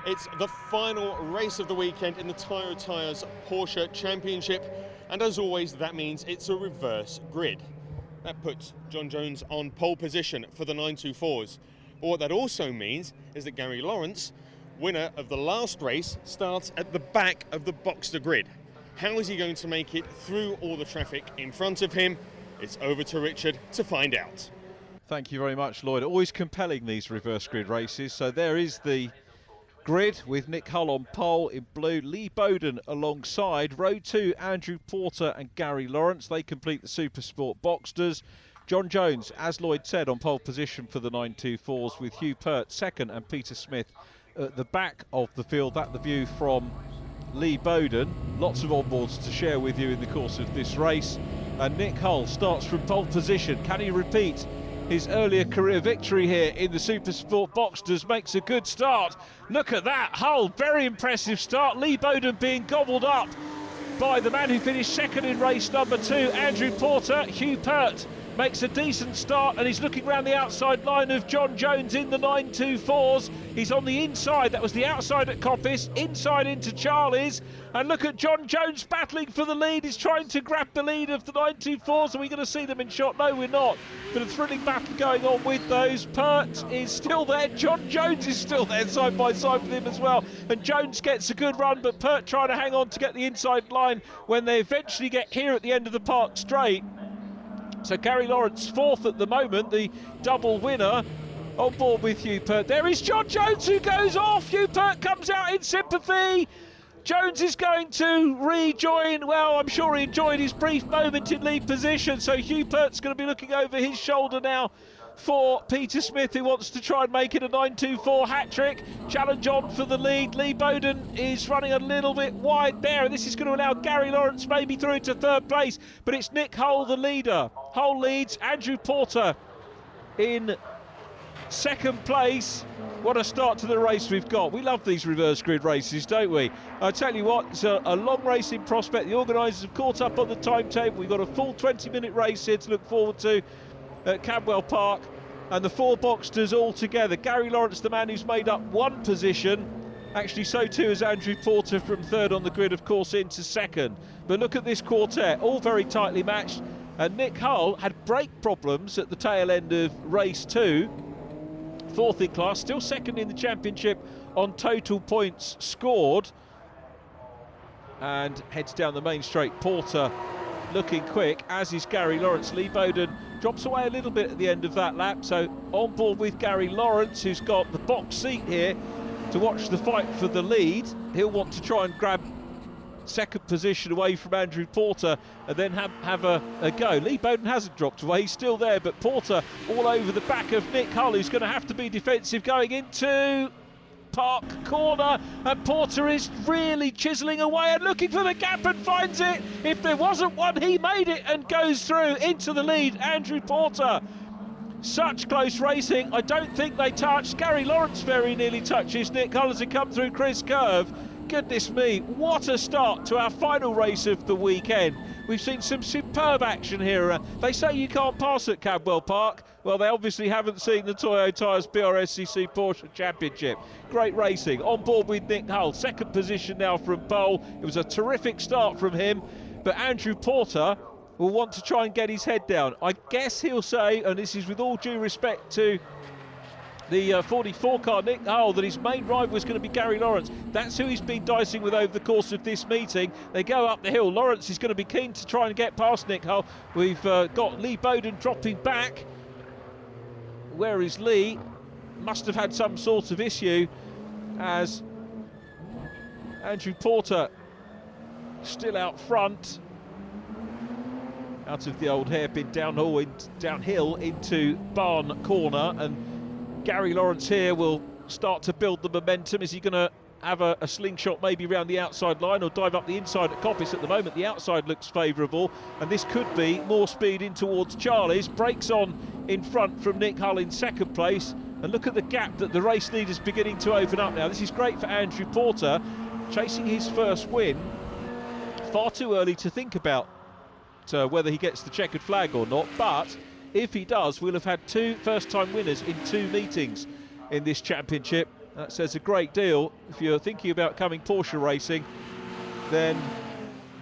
It's the final race of the weekend in the Toyo Tires Porsche Championship, and as always that means it's a reverse grid. That puts John Jones on pole position for the 924s. But what that also means is that Gary Lawrence, winner of the last race, starts at the back of the Boxster grid. How is he going to make it through all the traffic in front of him? It's over to Richard to find out. Thank you very much, Lloyd. Always compelling, these reverse grid races. So there is the grid with Nick Hull on pole in blue, Lee Bowden alongside. Row 2, Andrew Porter and Gary Lawrence. They complete the Supersport Boxsters. John Jones, as Lloyd said, on pole position for the 924s with Hugh Pert second and Peter Smith at the back of the field. That the view from Lee Bowden. Lots of onboards to share with you in the course of this race. And Nick Hull starts from pole position. Can he repeat his earlier career victory here in the Supersport Boxsters? Makes a good start. Look at that, Hull, very impressive start. Lee Bowden being gobbled up by the man who finished second in race number 2, Andrew Porter. Hugh Pert makes a decent start and he's looking around the outside line of John Jones in the 924s. He's on the inside, that was the outside at Coppice, inside into Charlie's, and look at John Jones battling for the lead. He's trying to grab the lead of the 924s. Are we going to see them in shot? No, we're not. But a thrilling battle going on with those. Pert is still there, John Jones is still there side by side with him as well, and Jones gets a good run, but Pert trying to hang on to get the inside line when they eventually get here at the end of the park straight. So Gary Lawrence fourth at the moment, the double winner, on board with Hugh Pert. There is John Jones who goes off. Hugh Pert comes out in sympathy. Jones is going to rejoin. Well, I'm sure he enjoyed his brief moment in lead position. So Hugh Pert's going to be looking over his shoulder now for Peter Smith, who wants to try and make it a 924 hat-trick. Challenge on for the lead. Lee Bowden is running a little bit wide there, and this is going to allow Gary Lawrence maybe through to third place, but it's Nick Hull the leader. Hull leads, Andrew Porter in second place. What a start to the race we've got. We love these reverse grid races, don't we? I tell you what, it's a long racing prospect. The organisers have caught up on the timetable. We've got a full 20-minute race here to look forward to at Cadwell Park, and the 4 Boxsters all together. Gary Lawrence, the man who's made up one position, actually so too is Andrew Porter from third on the grid, of course, into second. But look at this quartet, all very tightly matched, and Nick Hull had brake problems at the tail end of race 2, fourth in class, still second in the championship on total points scored, and heads down the main straight. Porter looking quick, as is Gary Lawrence. Lee Bowden drops away a little bit at the end of that lap, so on board with Gary Lawrence, who's got the box seat here to watch the fight for the lead. He'll want to try and grab second position away from Andrew Porter and then have a go. Lee Bowden hasn't dropped away, he's still there, but Porter all over the back of Nick Hull, who's going to have to be defensive going into Park corner, and Porter is really chiselling away and looking for the gap and finds it. If there wasn't one, he made it and goes through into the lead. Andrew Porter, such close racing. I don't think they touched. Gary Lawrence very nearly touches Nick Hull as he come through Chris Curve. Goodness me, what a start to our final race of the weekend. We've seen some superb action here. They say you can't pass at Cadwell Park. Well, they obviously haven't seen the Toyo Tires BRSCC Porsche Championship. Great racing. On board with Nick Hull. Second position now from pole. It was a terrific start from him. But Andrew Porter will want to try and get his head down. I guess he'll say, and this is with all due respect to the 44 car, Nick Hull, that his main rival was going to be Gary Lawrence. That's who he's been dicing with over the course of this meeting. They go up the hill. Lawrence is going to be keen to try and get past Nick Hull. We've got Lee Bowden dropping back. Where is Lee? Must have had some sort of issue, as Andrew Porter still out front, out of the old hairpin downhill into Barn corner, and Gary Lawrence here will start to build the momentum. Is he going to have a slingshot maybe around the outside line or dive up the inside at Coppice? At the moment the outside looks favourable, and this could be more speed in towards Charlie's. Brakes on in front from Nick Hull in second place, and look at the gap that the race leader's beginning to open up now. This is great for Andrew Porter, chasing his first win. Far too early to think about whether he gets the checkered flag or not, but if he does, we'll have had 2 first-time winners in 2 meetings in this championship. That says a great deal. If you're thinking about coming Porsche racing, then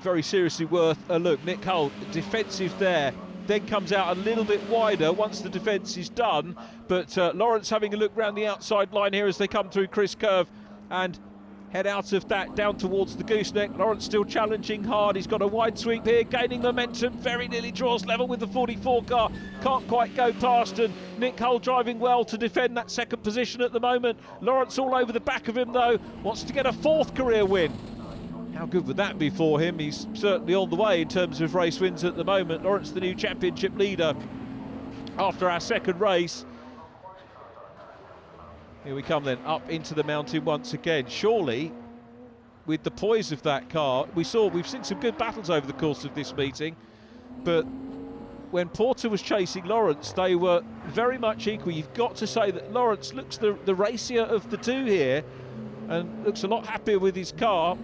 very seriously worth a look. Nick Hull, defensive there, then comes out a little bit wider once the defence is done, but Lawrence having a look round the outside line here as they come through Chris Curve and head out of that down towards the gooseneck. Lawrence still challenging hard. He's got a wide sweep here, gaining momentum, very nearly draws level with the 44 car, can't quite go past, and Nick Hull driving well to defend that second position at the moment. Lawrence all over the back of him though, wants to get a 4th career win. How good would that be for him? He's certainly on the way in terms of race wins at the moment. Lawrence, the new championship leader after our second race. Here we come then, up into the mountain once again. Surely, with the poise of that car, we've seen some good battles over the course of this meeting, but when Porter was chasing Lawrence, they were very much equal. You've got to say that Lawrence looks the racier of the two here, and looks a lot happier with his car.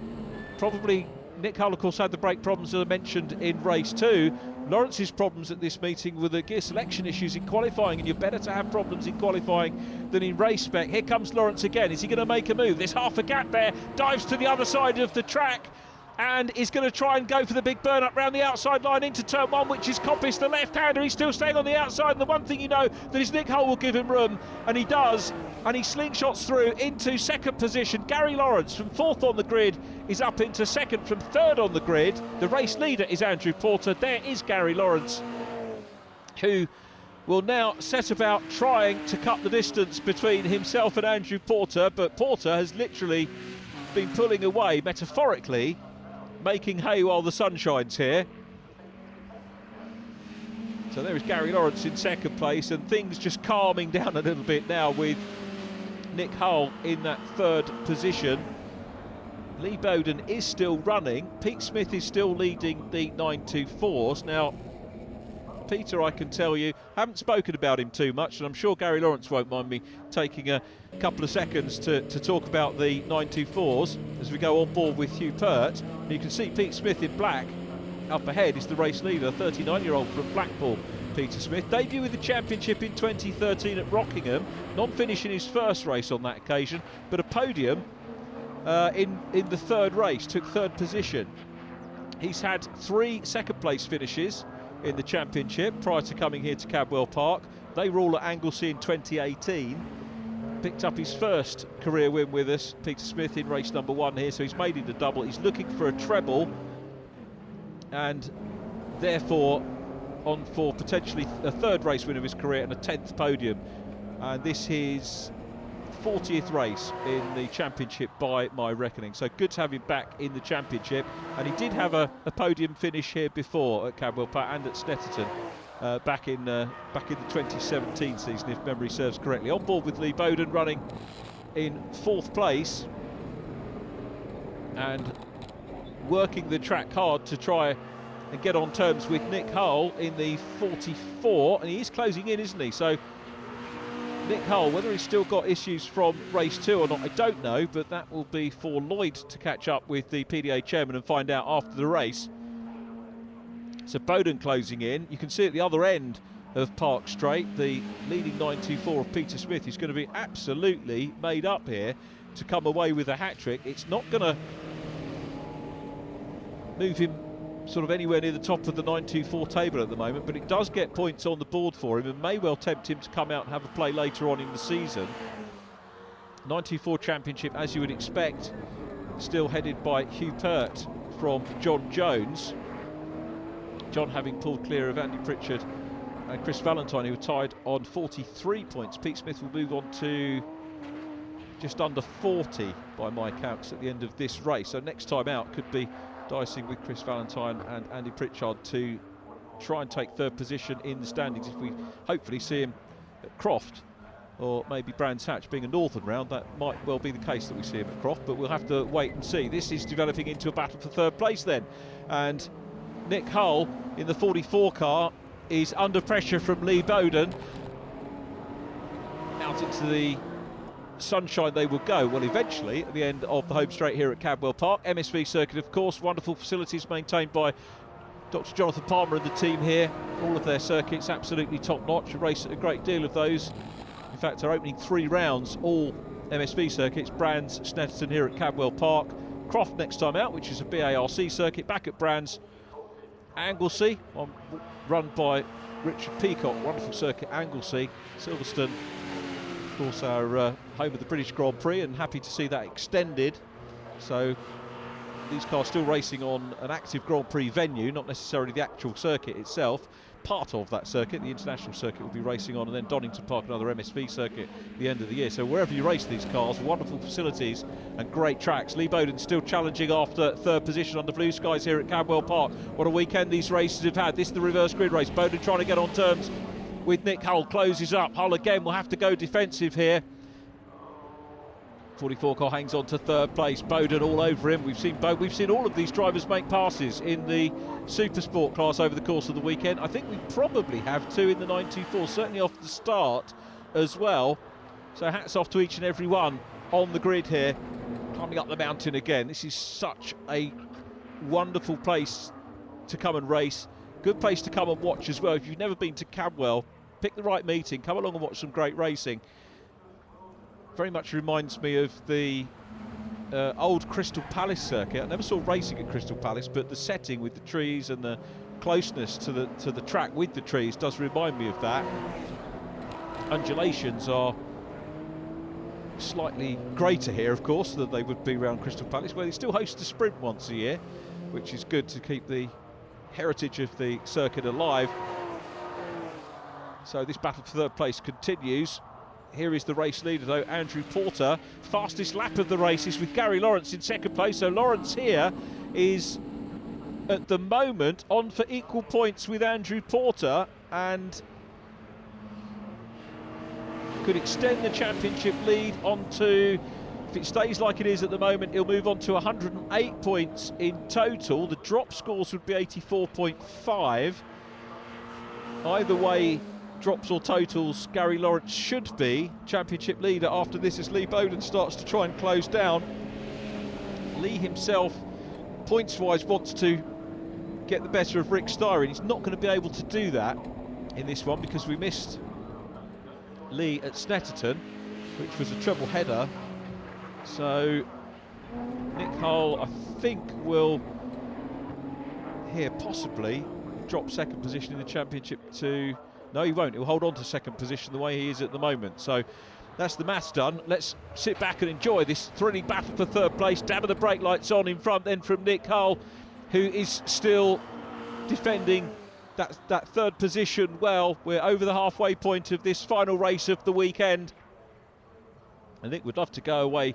Probably Nick Hull, of course, had the brake problems that I mentioned in race 2. Lawrence's problems at this meeting were the gear selection issues in qualifying, and you're better to have problems in qualifying than in race spec. Here comes Lawrence again. Is he going to make a move? There's half a gap there. Dives to the other side of the track and is going to try and go for the big burn up round the outside line into turn 1, which is Coppice, the left-hander. He's still staying on the outside, and the one thing you know that is Nick Hull will give him room, and he does, and he slingshots through into second position. Gary Lawrence from 4th on the grid is up into 2nd from 3rd on the grid. The race leader is Andrew Porter. There is Gary Lawrence, who will now set about trying to cut the distance between himself and Andrew Porter, but Porter has literally been pulling away, metaphorically, making hay while the sun shines here. So there is Gary Lawrence in 2nd place, and things just calming down a little bit now with Nick Hull in that 3rd position. Lee Bowden is still running. Pete Smith is still leading the 924s. Now, Peter, I can tell you, haven't spoken about him too much, and I'm sure Gary Lawrence won't mind me taking a couple of seconds to talk about the 924s as we go on board with Hugh Pert. And you can see Pete Smith in black up ahead is the race leader, 39-year-old from Blackpool, Peter Smith. Debut with the championship in 2013 at Rockingham, non-finish in his first race on that occasion, but a podium in the 3rd race, took 3rd position. He's had 3 second place finishes in the championship prior to coming here to Cadwell Park. They were all at Anglesey in 2018. Picked up his first career win with us, Peter Smith, in race number 1 here, so he's made it a double. He's looking for a treble, and therefore on for potentially a 3rd race win of his career and a 10th podium. And this is 40th race in the championship by my reckoning, so good to have him back in the championship. And he did have a podium finish here before at Cadwell Park and at Snetterton back in the 2017 season, if memory serves correctly. On board with Lee Bowden, running in 4th place and working the track hard to try and get on terms with Nick Hull in the 44, and he is closing in, isn't he? So Nick Hull, whether he's still got issues from race 2 or not, I don't know, but that will be for Lloyd to catch up with the PDA chairman and find out after the race. So Bowden closing in. You can see at the other end of Park Straight, the leading 924 of Peter Smith is going to be absolutely made up here to come away with a hat-trick. It's not going to move him sort of anywhere near the top of the 924 table at the moment, but it does get points on the board for him and may well tempt him to come out and have a play later on in the season. 924 championship, as you would expect, still headed by Hugh Pert from John Jones. John having pulled clear of Andy Pritchard and Chris Valentine, who were tied on 43 points. Pete Smith will move on to just under 40 by my counts at the end of this race, so next time out could be dicing with Chris Valentine and Andy Pritchard to try and take 3rd position in the standings. If we hopefully see him at Croft or maybe Brands Hatch being a northern round, that might well be the case that we see him at Croft, but we'll have to wait and see. This is developing into a battle for 3rd place then, and Nick Hull in the 44 car is under pressure from Lee Bowden. Out into the sunshine they will go. Well, eventually at the end of the home straight here at Cadwell Park, MSV circuit, of course, wonderful facilities maintained by Dr. Jonathan Palmer and the team here. All of their circuits absolutely top notch. A race at a great deal of those. In fact, our opening 3 rounds all MSV circuits, Brands, Snetterton here at Cadwell Park, Croft next time out, which is a BARC circuit, back at Brands, Anglesey, run by Richard Peacock, wonderful circuit, Anglesey, Silverstone, of course our home of the British Grand Prix, and happy to see that extended. So these cars still racing on an active Grand Prix venue, not necessarily the actual circuit itself. Part of that circuit, the international circuit, will be racing on, and then Donington Park, another MSV circuit at the end of the year. So wherever you race these cars, wonderful facilities and great tracks. Lee Bowden still challenging after third position under blue skies here at Cadwell Park. What a weekend these races have had. This is the reverse grid race. Bowden trying to get on terms with Nick Hull, closes up. Hull again will have to go defensive here. 44 car hangs on to third place. Bowden all over him. We've seen all of these drivers make passes in the Super Sport class over the course of the weekend. I think we probably have two in the 924, certainly off the start as well. So hats off to each and every one on the grid here, climbing up the mountain again. This is such a wonderful place to come and race. Good place to come and watch as well. If you've never been to Cadwell, pick the right meeting, come along and watch some great racing. Very much reminds me of the old Crystal Palace circuit. I never saw racing at Crystal Palace, but the setting with the trees and the closeness to the track with the trees does remind me of that. Undulations are slightly greater here, of course, than they would be around Crystal Palace, where they still host a sprint once a year, which is good to keep the heritage of the circuit alive. So this battle for third place continues. Here is the race leader though, Andrew Porter. Fastest lap of the race is with Gary Lawrence in second place. So Lawrence here is at the moment on for equal points with Andrew Porter, and could extend the championship lead onto, if it stays like it is at the moment, he'll move on to 108 points in total. The drop scores would be 84.5. Either way, drops or totals, Gary Lawrence should be championship leader after this, as Lee Bowden starts to try and close down. Lee himself, points-wise, wants to get the better of Rick Styron. He's not going to be able to do that in this one because we missed Lee at Snetterton, which was a treble header. So Nick Hull, I think, will here possibly drop second position in the championship to... No, he won't. He'll hold on to second position the way he is at the moment. So that's the maths done. Let's sit back and enjoy this thrilling battle for third place. Dab of the brake lights on in front then from Nick Hull, who is still defending that third position well. We're over the halfway point of this final race of the weekend. I think we'd love to go away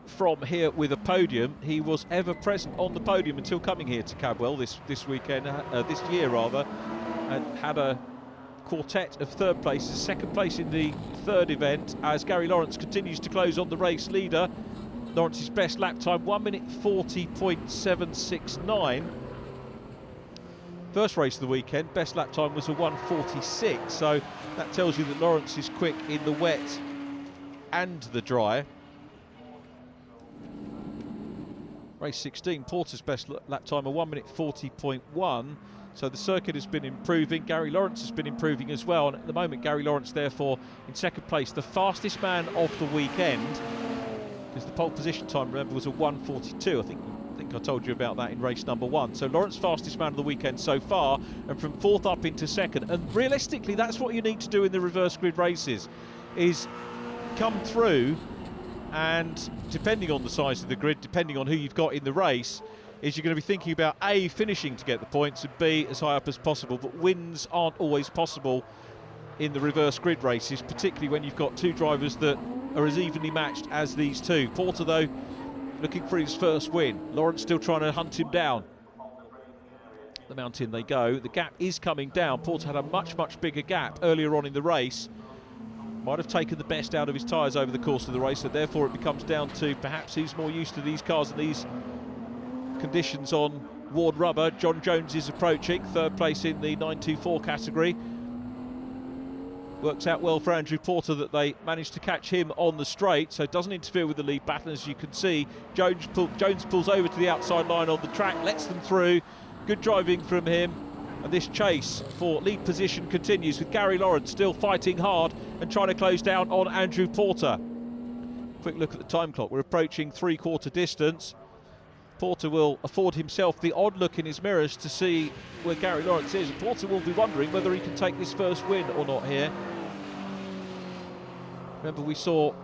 from here with a podium. He was ever present on the podium until coming here to Cadwell this weekend, this year rather, and had a quartet of third places, second place in the third event, as Gary Lawrence continues to close on the race leader. Lawrence's best lap time 1 minute 40.769. First race of the weekend, best lap time was a 1:46, so that tells you that Lawrence is quick in the wet and the dry. Race 16, Porter's best lap time a 1 minute 40.1. So the circuit has been improving. Gary Lawrence has been improving as well, and at the moment Gary Lawrence therefore in second place, the fastest man of the weekend, because the pole position time, remember, was a 1:42. I think I told you about that in race number 1. So Lawrence fastest man of the weekend so far, and from fourth up into second. And realistically, that's what you need to do in the reverse grid races, is come through, and depending on the size of the grid, depending on who you've got in the race, is you're going to be thinking about A, finishing to get the points, and B, as high up as possible. But wins aren't always possible in the reverse grid races, particularly when you've got two drivers that are as evenly matched as these two. Porter, though, looking for his first win. Lawrence still trying to hunt him down. The mountain they go. The gap is coming down. Porter had a much bigger gap earlier on in the race. Might have taken the best out of his tyres over the course of the race, so therefore it becomes down to perhaps who's more used to these cars and these conditions on worn rubber. John Jones is approaching third place in the 924 category. Works out well for Andrew Porter that they managed to catch him on the straight, so it doesn't interfere with the lead battle. As you can see, Jones pulls over to the outside line on the track, lets them through. Good driving from him, and this chase for lead position continues with Gary Lawrence still fighting hard and trying to close down on Andrew Porter. Quick look at the time clock. We're approaching three-quarter distance. Porter will afford himself the odd look in his mirrors to see where Gary Lawrence is. Porter will be wondering whether he can take this first win or not here. Remember, we saw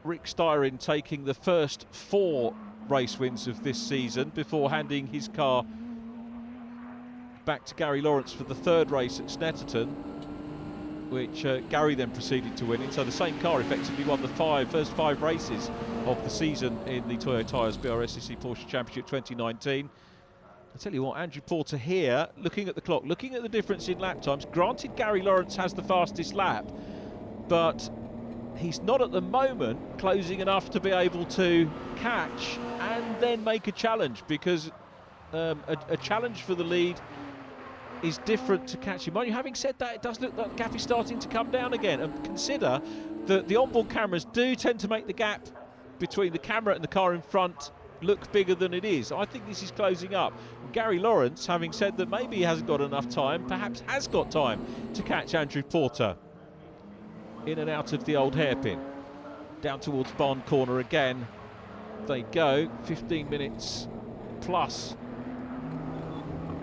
Rick Styron taking the first 4 race wins of this season before handing his car back to Gary Lawrence for the 3rd race at Snetterton, which Gary then proceeded to win in. So the same car effectively won the first 5 races of the season in the Toyo Tires BRSCC Porsche Championship 2019. I tell you what, Andrew Porter here, looking at the clock, looking at the difference in lap times. Granted, Gary Lawrence has the fastest lap, but he's not at the moment closing enough to be able to catch and then make a challenge, because a challenge for the lead is different to catching. Mind you, having said that, it does look like the gap is starting to come down again. And consider that the onboard cameras do tend to make the gap between the camera and the car in front look bigger than it is. I think this is closing up. Gary Lawrence, having said that maybe he hasn't got enough time, perhaps has got time to catch Andrew Porter. In and out of the old hairpin. Down towards Barn Corner again. They go. 15 minutes plus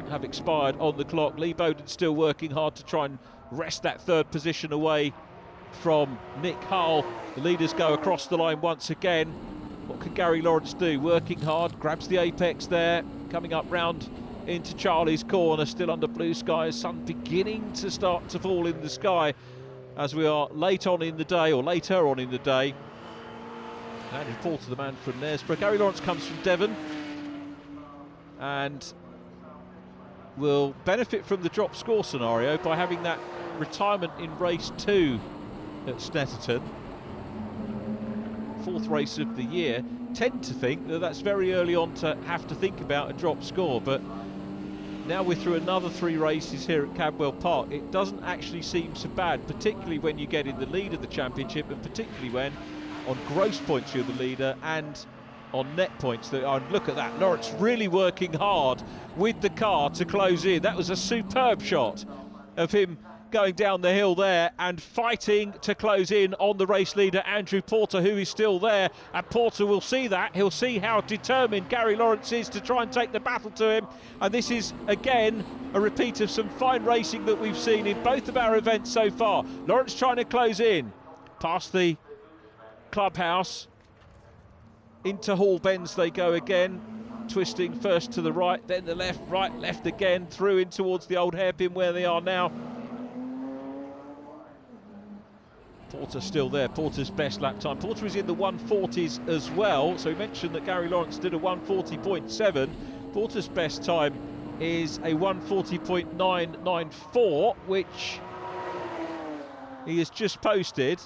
have expired on the clock. Lee Bowden still working hard to try and wrest that 3rd position away from Nick Hull. The leaders go across the line once again. What can Gary Lawrence do? Working hard, grabs the apex there, coming up round into Charlie's corner, still under blue skies. Sun beginning to start to fall in the sky as we are late on in the day, or later on in the day. Andrew Porter, the man from Knaresborough. Gary Lawrence comes from Devon and will benefit from the drop score scenario by having that retirement in race 2 at Snetterton. 4th race of the year. Tend to think that that's very early on to have to think about a drop score, but now we're through another 3 races here at Cadwell Park. It doesn't actually seem so bad, particularly when you get in the lead of the championship, and particularly when on gross points you're the leader and on net points. Look at that, Lawrence really working hard with the car to close in. That was a superb shot of him going down the hill there and fighting to close in on the race leader Andrew Porter, who is still there. And Porter will see that. He'll see how determined Gary Lawrence is to try and take the battle to him. And this is again a repeat of some fine racing that we've seen in both of our events so far. Lawrence trying to close in past the clubhouse. Into Hall Bends they go again, twisting first to the right, then the left, right, left again, through in towards the old hairpin where they are now. Porter still there, Porter's best lap time. Porter is in the 140s as well, so we mentioned that Gary Lawrence did a 140.7. Porter's best time is a 140.994, which he has just posted.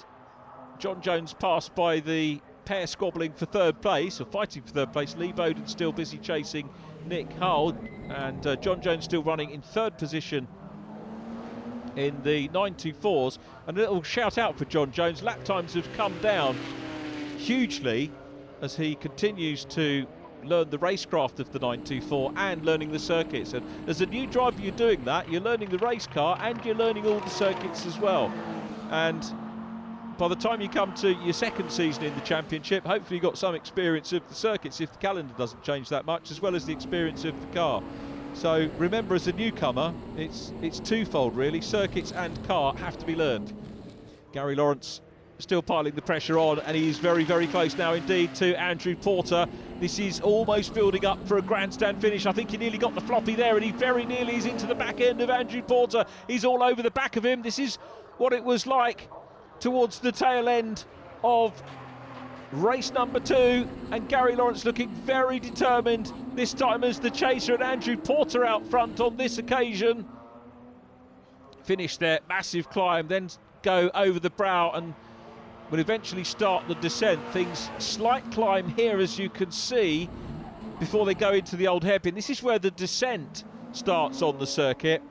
John Jones passed by the pair squabbling for 3rd place, or fighting for 3rd place. Lee Bowden still busy chasing Nick Hull, and John Jones still running in 3rd position in the 924s. And a little shout out for John Jones. Lap times have come down hugely as he continues to learn the racecraft of the 924 and learning the circuits. And as a new driver, you're doing that. You're learning the race car and you're learning all the circuits as well. And by the time you come to your 2nd season in the championship, hopefully you've got some experience of the circuits if the calendar doesn't change that much, as well as the experience of the car. So remember, as a newcomer, it's twofold really. Circuits and car have to be learned. Gary Lawrence still piling the pressure on, and he's very, very close now indeed to Andrew Porter. This is almost building up for a grandstand finish. I think he nearly got the floppy there, and he very nearly is into the back end of Andrew Porter. He's all over the back of him. This is what it was like towards the tail end of race number 2, and Gary Lawrence looking very determined this time as the chaser, and Andrew Porter out front on this occasion. Finish there, massive climb, then go over the brow and will eventually start the descent. Things slight climb here, as you can see, before they go into the old hairpin. This is where the descent starts on the circuit.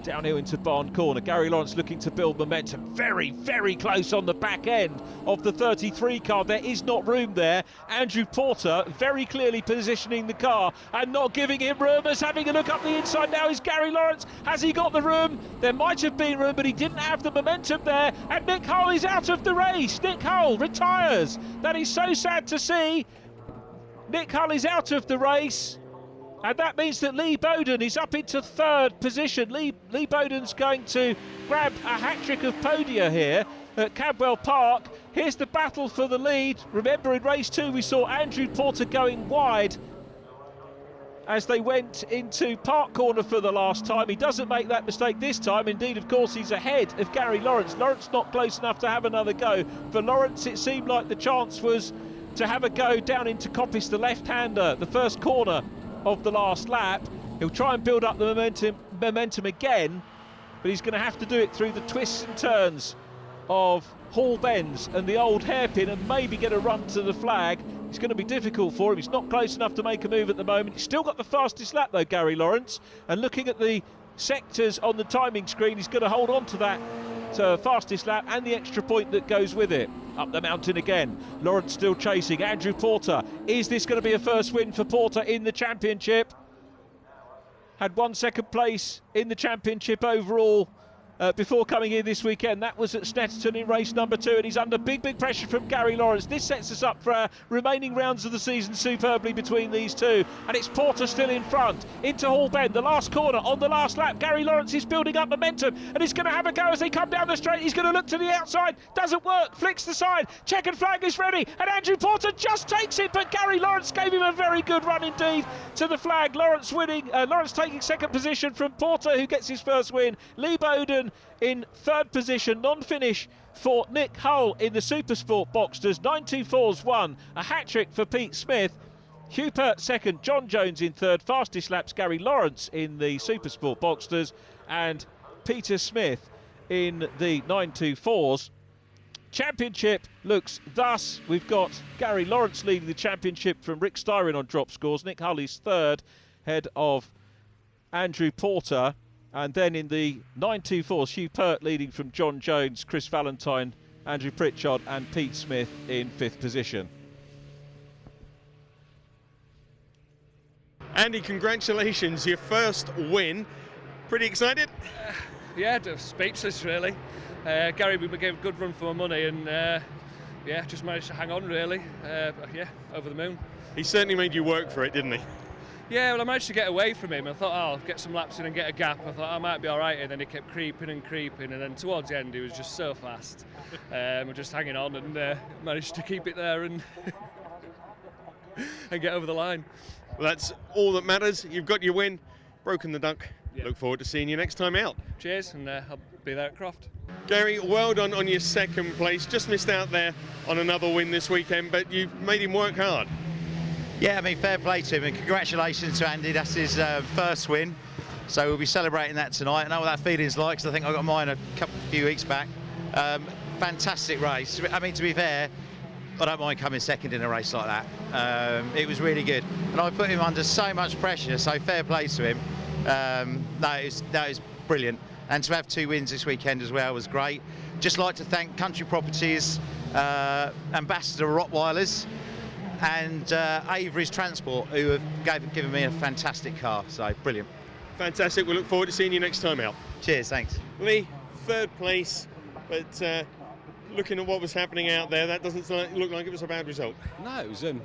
Downhill into Barn Corner. Gary Lawrence looking to build momentum. Very, very close on the back end of the 33 car. There is not room there. Andrew Porter very clearly positioning the car and not giving him room. As having a look up the inside now is Gary Lawrence. Has he got the room? There might have been room, but he didn't have the momentum there. And Nick Hull is out of the race. Nick Hull retires. That is so sad to see. Nick Hull is out of the race. And that means that Lee Bowden is up into third position. Lee Bowden's going to grab a hat-trick of podia here at Cadwell Park. Here's the battle for the lead. Remember, in race 2 we saw Andrew Porter going wide as they went into Park Corner for the last time. He doesn't make that mistake this time. Indeed, of course, he's ahead of Gary Lawrence. Lawrence not close enough to have another go. For Lawrence, it seemed like the chance was to have a go down into Coppice, the left-hander, the first corner of the last lap. He'll try and build up the momentum again, but he's going to have to do it through the twists and turns of Hall Bends and the old hairpin and maybe get a run to the flag. It's going to be difficult for him. He's not close enough to make a move at the moment. He's still got the fastest lap though, Gary Lawrence, and looking at the sectors on the timing screen, he's going to hold on to that fastest lap and the extra point that goes with it. Up the mountain again, Lawrence still chasing. Andrew Porter, is this going to be a first win for Porter in the championship? Had 1 second place in the championship overall before coming in this weekend. That was at Snetterton in race number 2, and he's under big pressure from Gary Lawrence. This sets us up for our remaining rounds of the season superbly between these two, and it's Porter still in front into Hall Bend, the last corner on the last lap. Gary Lawrence is building up momentum and he's going to have a go as they come down the straight. He's going to look to the outside, doesn't work, flicks the side, checkered flag is ready, and Andrew Porter just takes it, but Gary Lawrence gave him a very good run indeed to the flag. Lawrence winning, Lawrence taking second position from Porter, who gets his first win. Lee Bowden in third position, non-finish for Nick Hull in the Supersport Boxsters. 924's won, a hat-trick for Pete Smith. Hugh Pert second, John Jones in third, fastest laps Gary Lawrence in the Supersport Boxsters, and Peter Smith in the 924s. Championship looks thus. We've got Gary Lawrence leading the championship from Rick Styron on drop scores. Nick Hull is third, head of Andrew Porter. And then in the 924s, Hugh Pert leading from John Jones, Chris Valentine, Andrew Pritchard and Pete Smith in fifth position. Andy, congratulations, your first win. Pretty excited? Yeah, speechless really. Gary gave a good run for my money and yeah, just managed to hang on really. Yeah, over the moon. He certainly made you work for it, didn't he? Yeah, well I managed to get away from him. I thought, oh, I'll get some laps in and get a gap. I thought I might be all right, and then he kept creeping, and then towards the end he was just so fast. We're just hanging on and managed to keep it there and and get over the line. Well, that's all that matters. You've got your win, broken the duck. Yeah. Look forward to seeing you next time out. Cheers, and I'll be there at Croft. Gary, well done on your second place. Just missed out there on another win this weekend, but you made him work hard. Yeah, I mean, fair play to him, and congratulations to Andy. That's his first win, so we'll be celebrating that tonight. I know what that feeling's like, because I think I got mine a few weeks back. Fantastic race. I mean, to be fair, I don't mind coming second in a race like that. It was really good, and I put him under so much pressure, so fair play to him. That is brilliant, and to have 2 wins this weekend as well was great. Just like to thank Country Properties, Ambassador Rottweilers, and Avery's Transport, who have given me a fantastic car, so brilliant. Fantastic, we look forward to seeing you next time out. Cheers, thanks. Lee, third place, but looking at what was happening out there, that doesn't look like it was a bad result. No, it was a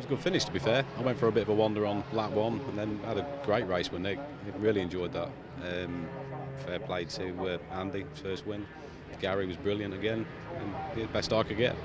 good finish, to be fair. I went for a bit of a wander on lap 1 and then had a great race with Nick. Really enjoyed that. Fair play to Andy, first win. Gary was brilliant again, and the best I could get.